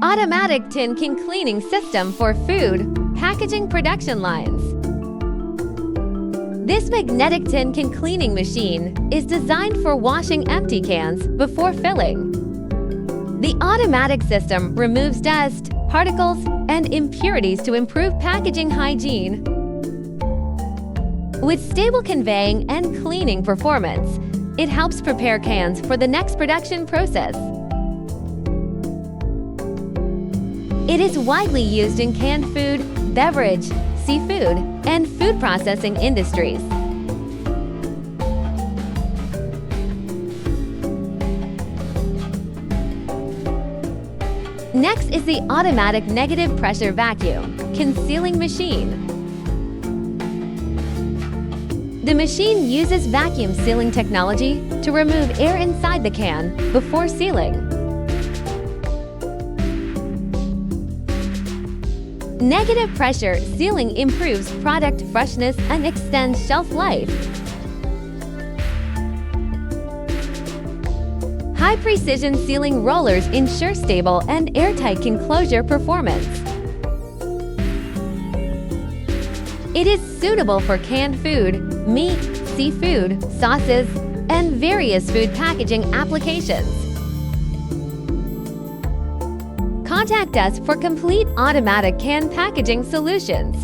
Automatic tin can cleaning system for food packaging production lines. This magnetic tin can cleaning machine is designed for washing empty cans before filling. The automatic system removes dust, particles, and impurities to improve packaging hygiene. With stable conveying and cleaning performance, it helps prepare cans for the next production process. It is widely used in canned food, beverage, seafood, and food processing industries. Next is the automatic negative pressure vacuum concealing machine. The machine uses vacuum sealing technology to remove air inside the can before sealing. Negative pressure sealing improves product freshness and extends shelf life. High-precision sealing rollers ensure stable and airtight enclosure performance. It is suitable for canned food, meat, seafood, sauces, and various food packaging applications. Contact us for complete automatic can packaging solutions.